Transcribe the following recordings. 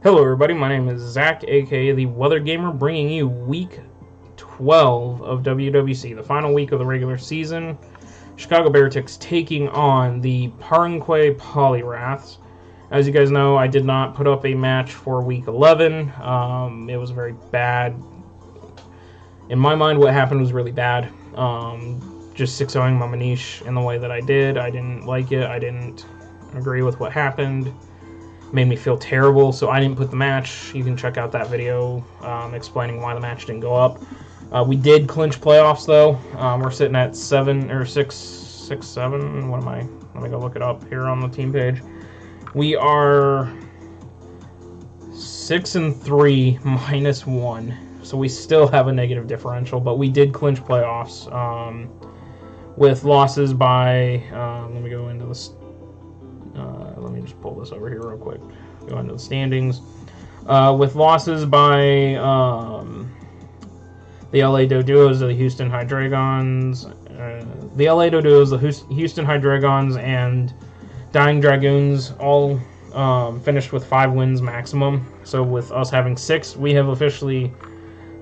Hello everybody, my name is Zach, aka the Weather Gamer, bringing you week 12 of WWC, the final week of the regular season. Chicago Bearticks taking on the Parenque Polyraths. As you guys know, I did not put up a match for week 11. It was very bad. In my mind, what happened was really bad. Just 6-0ing my Manish in the way that I did. I didn't like it. I didn't agree with what happened. Made me feel terrible, so I didn't put the match. You can check out that video explaining why the match didn't go up. We did clinch playoffs, though. We're sitting at 7 or 6, 7. What am I? Let me go look it up here on the team page. We are 6-3 -1, so we still have a negative differential, but we did clinch playoffs with losses by. Let me go into this. Let me just pull this over here real quick. Go into the standings. With losses by the LA Doduos, the Houston High Dragons, the LA Doduos, the Houston High Dragons, and Dying Dragoons all finished with 5 wins maximum. So with us having 6, we have officially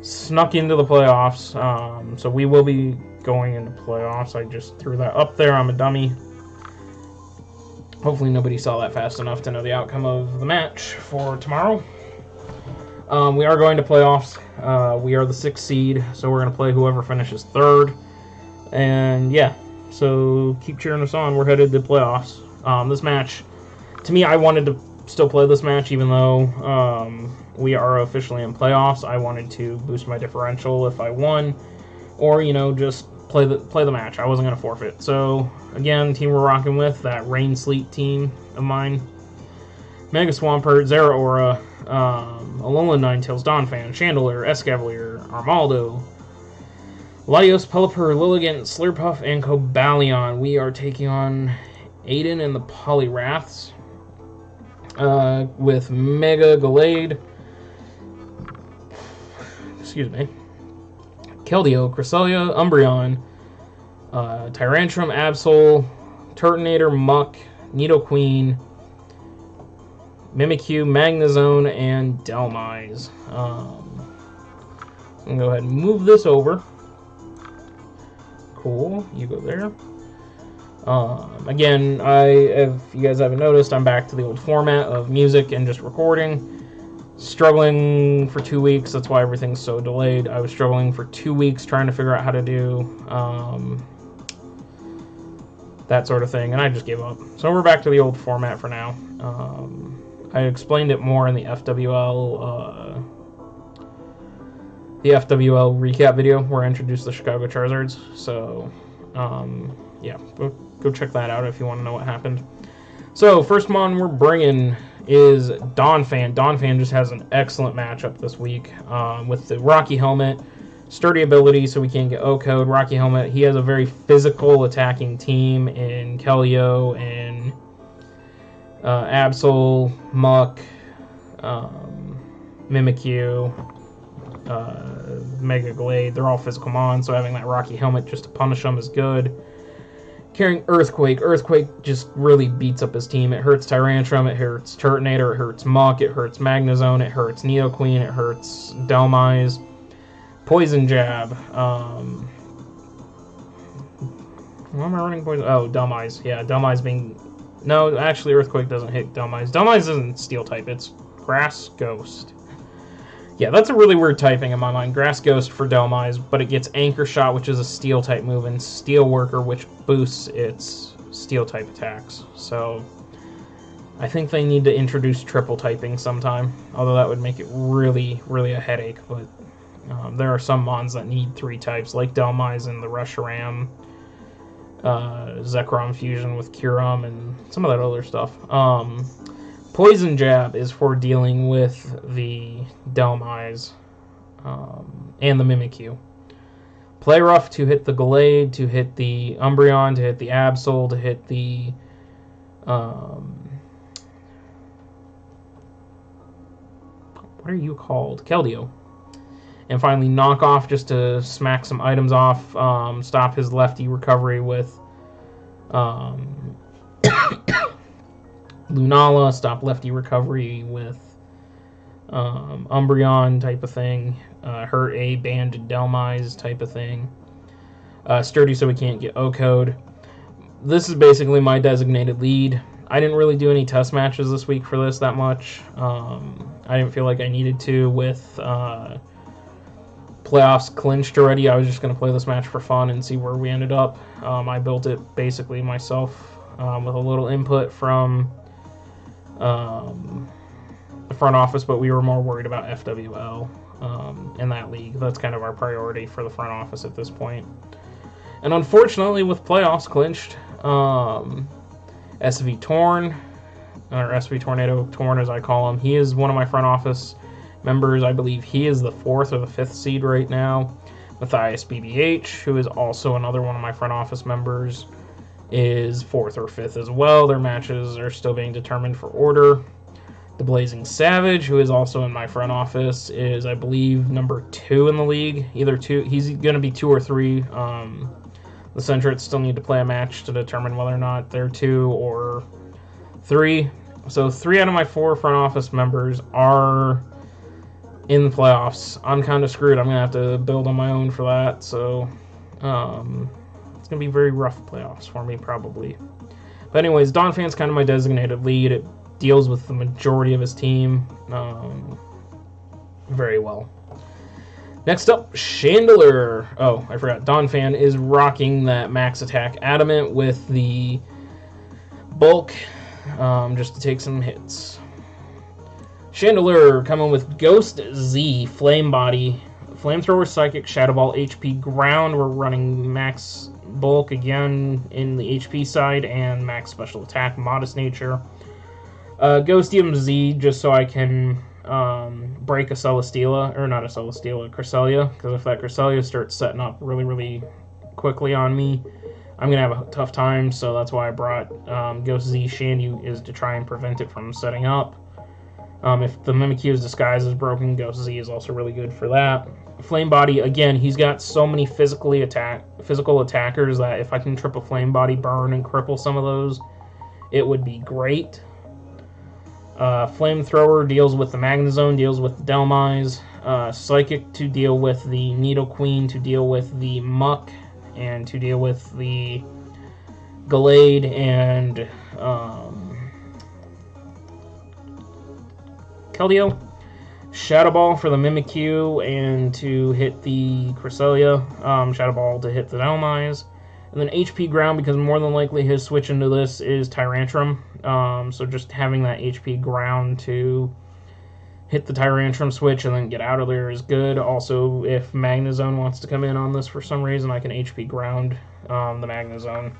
snuck into the playoffs. So we will be going into playoffs. I just threw that up there. I'm a dummy. Hopefully nobody saw that fast enough to know the outcome of the match for tomorrow. We are going to playoffs. We are the 6th seed, so we're going to play whoever finishes 3rd. And yeah, so keep cheering us on. We're headed to playoffs. This match, to me, I wanted to still play this match even though we are officially in playoffs. I wanted to boost my differential if I won, or, you know, just play the match. I wasn't going to forfeit. So, again, team we're rocking with, that Rain Sleet team of mine. Mega Swampert, Zeraora, Alolan Ninetales, Donphan, Chandelure, Escavalier, Armaldo, Latios, Pelipper, Lilligant, Slurpuff, and Cobalion. We are taking on Aiden and the Polyraths with Mega Gallade. Excuse me. Keldeo, Cresselia, Umbreon, Tyrantrum, Absol, Turtonator, Muck, Nidoqueen, Mimikyu, Magnezone, and Dhelmise. I'm going to go ahead and move this over. Cool, you go there. Again, if you guys haven't noticed, I'm back to the old format of music and just recording. Struggling for 2 weeks, that's why everything's so delayed. I was struggling for 2 weeks trying to figure out how to do that sort of thing, and I just gave up. So we're back to the old format for now. I explained it more in the FWL recap video where I introduced the Chicago Charizards. So yeah, go check that out if you want to know what happened. So first mon we're bringing is Donphan. Donphan just has an excellent matchup this week with the Rocky Helmet, sturdy ability so we can't get O-Code. Rocky Helmet, he has a very physical attacking team in Keldeo and Absol, Muck, Mimikyu, Mega Glade. They're all physical mons, so having that Rocky Helmet just to punish them is good. Carrying Earthquake. Earthquake just really beats up his team. It hurts Tyrantrum, it hurts Turtonator, it hurts Muck, it hurts Magnezone, it hurts Nidoqueen, it hurts Dhelmise. Poison Jab. Why am I running poison? Oh, Dhelmise. Yeah, Dhelmise being... No, actually Earthquake doesn't hit Dhelmise. Dhelmise isn't Steel type, it's Grass Ghost. Yeah, that's a really weird typing in my mind. Grass Ghost for Dhelmise, but it gets Anchor Shot, which is a Steel type move, and Steel Worker, which boosts its Steel type attacks. So I think they need to introduce triple typing sometime, although that would make it really, really a headache. But there are some mons that need 3 types, like Dhelmise and the Reshiram, Zekrom Fusion with Kyurem, and some of that other stuff. Poison Jab is for dealing with the Dhelmise and the Mimikyu. Play Rough to hit the Gallade, to hit the Umbreon, to hit the Absol, to hit the what are you called? Keldeo. And finally Knock Off just to smack some items off, stop his lefty recovery with Lunala, stop lefty recovery with Umbreon type of thing, hurt a banded Delmise type of thing, sturdy so we can't get O-code. This is basically my designated lead. I didn't really do any test matches this week for this that much. I didn't feel like I needed to with playoffs clinched already. I was just going to play this match for fun and see where we ended up. I built it basically myself with a little input from the front office, but we were more worried about FWL in that league. That's kind of our priority for the front office at this point. And unfortunately, with playoffs clinched, SV Torn, or SV Tornado Torn as I call him, he is one of my front office members. I believe he is the 4th or the 5th seed right now. Matthias BBH, who is also another one of my front office members, is 4th or 5th as well. Their matches are still being determined for order. The Blazing Savage, who is also in my front office, is, I believe, number 2 in the league. Either 2, he's going to be 2 or 3. The Centrets still need to play a match to determine whether or not they're 2 or 3. So 3 out of my 4 front office members are in the playoffs. I'm kind of screwed. I'm going to have to build on my own for that. So it's going to be very rough playoffs for me, probably. But anyways, Donphan's kind of my designated lead. It deals with the majority of his team very well. Next up, Chandler. Oh, I forgot. Donphan is rocking that Max Attack Adamant with the bulk just to take some hits. Chandler coming with Ghost Z, Flame Body, Flamethrower, Psychic, Shadow Ball, HP, Ground. We're running Max Bulk again in the HP side and Max Special Attack, Modest Nature. Ghostium Z just so I can break a Celesteela, or not a Celesteela, a Cresselia, because if that Cresselia starts setting up really, really quickly on me, I'm going to have a tough time, so that's why I brought Ghost Z Shandy, is to try and prevent it from setting up. If the Mimikyu's Disguise is broken, Ghost Z is also really good for that. Flame Body, again, he's got so many physical attackers that if I can trip a Flame Body, burn, and cripple some of those, it would be great. Flamethrower deals with the Magnezone, deals with the Delmise. Psychic to deal with the Nidoqueen, to deal with the Muck, and to deal with the Gallade and Keldeo. Shadow Ball for the Mimikyu and to hit the Cresselia. Shadow Ball to hit the Delmise. And then HP Ground, because more than likely his switch into this is Tyrantrum. So just having that HP Ground to hit the Tyrantrum switch and then get out of there is good. Also, if Magnezone wants to come in on this for some reason, I can HP Ground the Magnezone.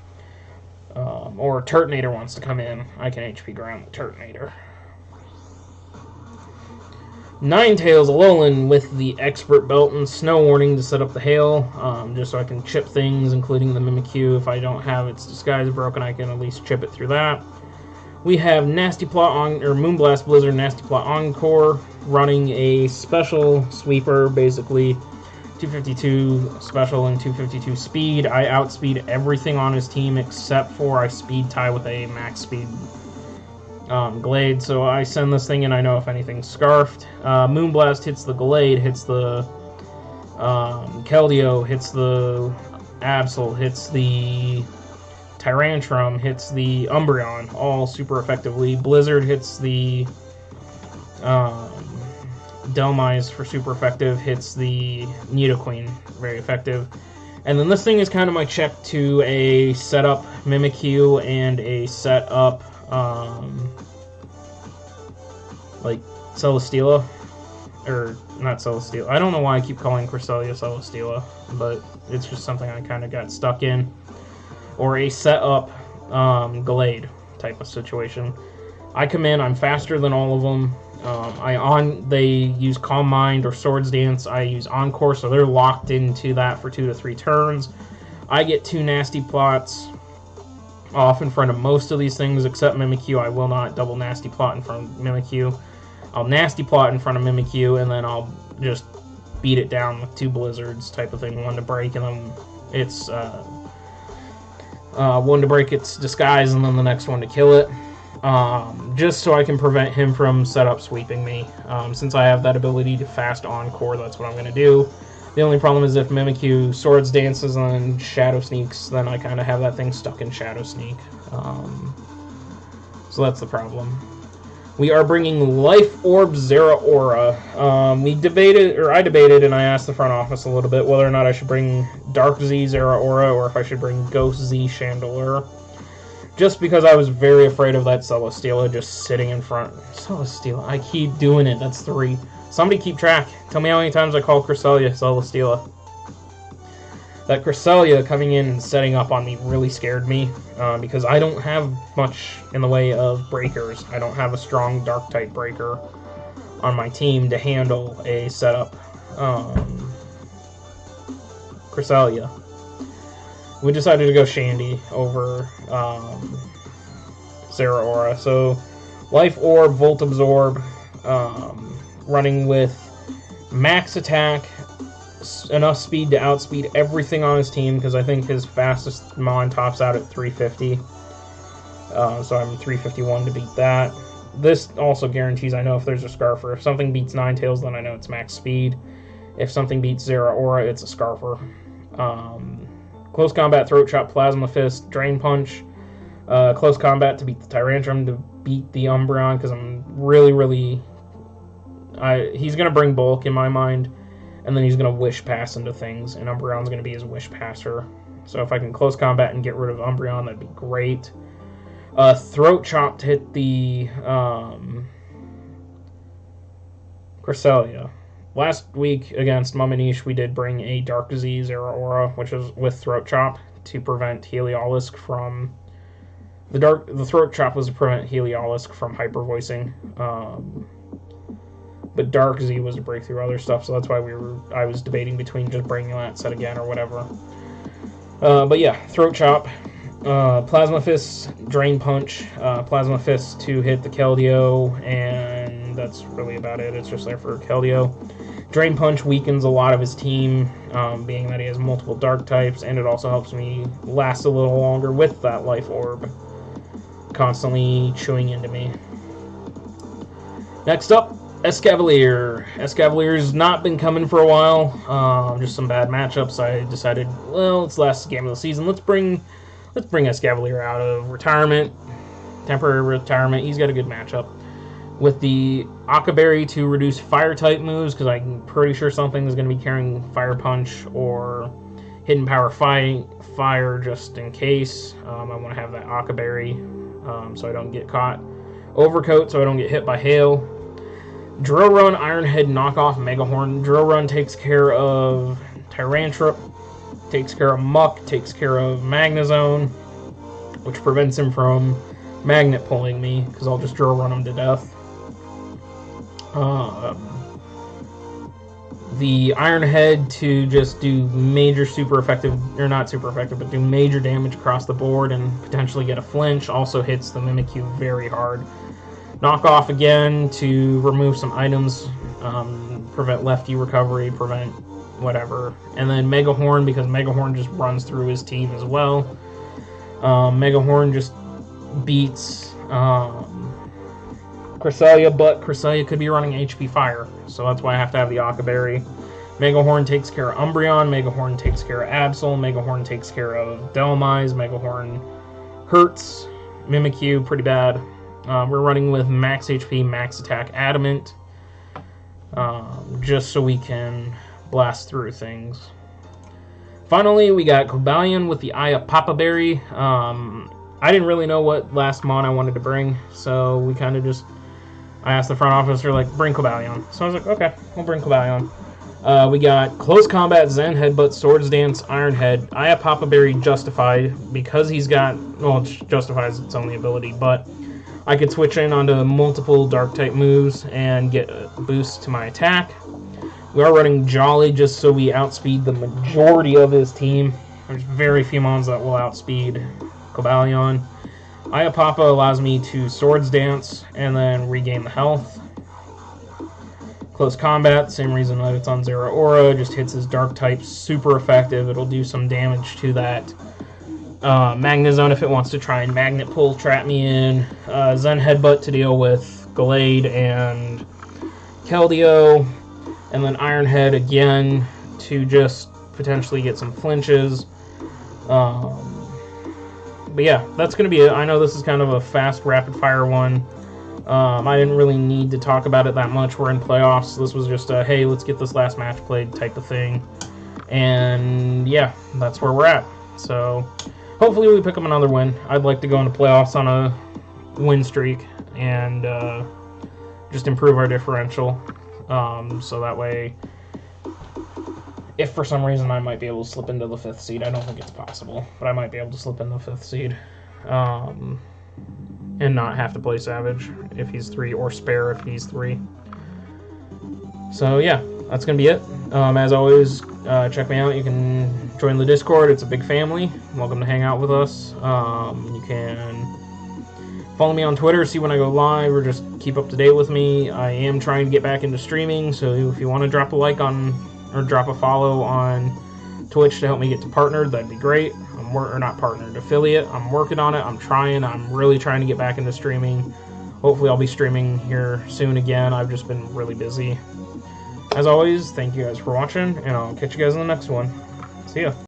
Or Turtonator wants to come in, I can HP Ground the Turtonator. Ninetales Alolan with the Expert Belt and Snow Warning to set up the Hail, just so I can chip things, including the Mimikyu. If I don't have its Disguise broken, I can at least chip it through that. We have Nasty Plot or Moonblast Blizzard Nasty Plot Encore running a special sweeper, basically 252 special and 252 speed. I outspeed everything on his team except for I speed tie with a max speed Glade, so I send this thing and I know if anything's scarfed. Moonblast hits the Glade, hits the Keldeo, hits the Absol, hits the Tyrantrum, hits the Umbreon, all super effectively. Blizzard hits the Delmise for super effective, hits the Nidoqueen, very effective. And then this thing is kind of my check to a setup Mimikyu and a setup like Celesteela, or not Celesteela. I don't know why I keep calling Cresselia Celesteela, but it's just something I kind of got stuck in. Or a setup Gallade type of situation. I come in, I'm faster than all of them. They use Calm Mind or Swords Dance. I use Encore, so they're locked into that for 2 to 3 turns. I get 2 Nasty Plots off in front of most of these things except Mimikyu. I will not double Nasty Plot in front of Mimikyu. I'll Nasty Plot in front of Mimikyu, and then I'll just beat it down with 2 Blizzards type of thing. One to break, and then it's one to break its Disguise, and then the next one to kill it. just so I can prevent him from setup sweeping me. Since I have that ability to fast encore, that's what I'm going to do. The only problem is if Mimikyu swords dances and shadow sneaks, then I kind of have that thing stuck in shadow sneak. So that's the problem. We are bringing Life Orb Zeraora. I debated and I asked the front office a little bit whether or not I should bring Dark Z Zeraora or if I should bring Ghost Z Chandelure. Just because I was very afraid of that Celesteela just sitting in front. Celesteela, I keep doing it, that's 3. Somebody keep track. Tell me how many times I call Cresselia Celesteela. That Cresselia coming in and setting up on me really scared me, because I don't have much in the way of breakers. I don't have a strong Dark-type breaker on my team to handle a setup Cresselia. We decided to go Shandy over Zeraora. So, Life Orb, Volt Absorb, running with max attack, enough speed to outspeed everything on his team, because I think his fastest Mon tops out at 350. So I'm 351 to beat that. This also guarantees I know if there's a Scarfer. If something beats Ninetales, then I know it's max speed. If something beats Zeraora, it's a Scarfer. Close combat, Throat Chop, Plasma Fist, Drain Punch. Close combat to beat the Tyrantrum, to beat the Umbreon, because I'm really... he's going to bring bulk in my mind, and then he's going to wish pass into things, and Umbreon's going to be his wish passer. So if I can close combat and get rid of Umbreon, that'd be great. Throat Chop to hit the Cresselia. Last week against Mumanish, we did bring a Dark Z Zeraora, which is with Throat Chop to prevent Heliolisk from... The Throat Chop was to prevent Heliolisk from hyper voicing. But Dark Z was to break through other stuff, so that's why I was debating between just bringing that set again or whatever. But yeah, Throat Chop, Plasma Fist, Drain Punch, Plasma Fist to hit the Keldeo, and that's really about it. It's just there for Keldeo. Drain Punch weakens a lot of his team, being that he has multiple Dark types, and it also helps me last a little longer with that Life Orb constantly chewing into me. Next up, Escavalier. Escavalier's not been coming for a while. Just some bad matchups. I decided, well, it's the last game of the season. Let's bring Escavalier out of retirement, temporary retirement. He's got a good matchup with the Akaberry to reduce fire type moves, because I'm pretty sure something is going to be carrying Fire Punch or Hidden Power Fire just in case. I want to have that Akaberry so I don't get caught. Overcoat so I don't get hit by hail. Drill Run, Iron Head, knockoff, Megahorn. Drill Run takes care of Tyrantrum, takes care of Muck, takes care of Magnezone, which prevents him from magnet pulling me, because I'll just Drill Run him to death. The Iron Head to just do major super effective, or not super effective, but do major damage across the board and potentially get a flinch. Also hits the Mimikyu very hard. Knockoff again to remove some items, prevent lefty recovery, prevent whatever. And then Megahorn, because Megahorn just runs through his team as well. Megahorn just beats Cresselia, but Cresselia could be running HP Fire, so that's why I have to have the Akaberry. Megahorn takes care of Umbreon, Megahorn takes care of Absol, Megahorn takes care of Dhelmise, Megahorn hurts Mimikyu pretty bad. We're running with max HP, max attack, Adamant, just so we can blast through things. Finally, we got Cobalion with the Eye of Papa Berry. I didn't really know what last Mon I wanted to bring, so we kind of just... I asked the front office, they're like, bring Cobalion. So I was like, okay, we'll bring Cobalion. We got Close Combat, Zen Headbutt, Swords Dance, Iron Head, Eye of Papa Berry Justified, because he's got... Well, it justifies its only ability, but... I could switch in onto multiple Dark-type moves and get a boost to my attack. We are running Jolly just so we outspeed the majority of his team. There's very few mons that will outspeed Cobalion. Aya Papa allows me to Swords Dance and then regain the health. Close Combat, same reason that it's on Zeraora, just hits his Dark-type, super effective. It'll do some damage to that Magnezone if it wants to try and Magnet Pull trap me in. Zen Headbutt to deal with Gallade and Keldeo. And then Iron Head again to just potentially get some flinches. But yeah, that's going to be it. I know this is kind of a fast, rapid-fire one. I didn't really need to talk about it that much. We're in playoffs. This was just a, hey, let's get this last match played type of thing. And yeah, that's where we're at. So hopefully we pick up another win. I'd like to go into playoffs on a win streak and just improve our differential. So that way, if for some reason I might be able to slip into the 5th seed, I don't think it's possible, but I might be able to slip in the 5th seed. And not have to play Savage if he's 3, or Spare if he's 3. So yeah, that's going to be it. As always, check me out. You can join the Discord. It's a big family. Welcome to hang out with us. You can follow me on Twitter, see when I go live, or just keep up to date with me. I am trying to get back into streaming, so if you want to drop a like on, or drop a follow on Twitch to help me get to partnered, that'd be great. Or not partnered, affiliate. I'm working on it. I'm trying. I'm really trying to get back into streaming. Hopefully I'll be streaming here soon again. I've just been really busy. As always, thank you guys for watching, and I'll catch you guys in the next one. See ya.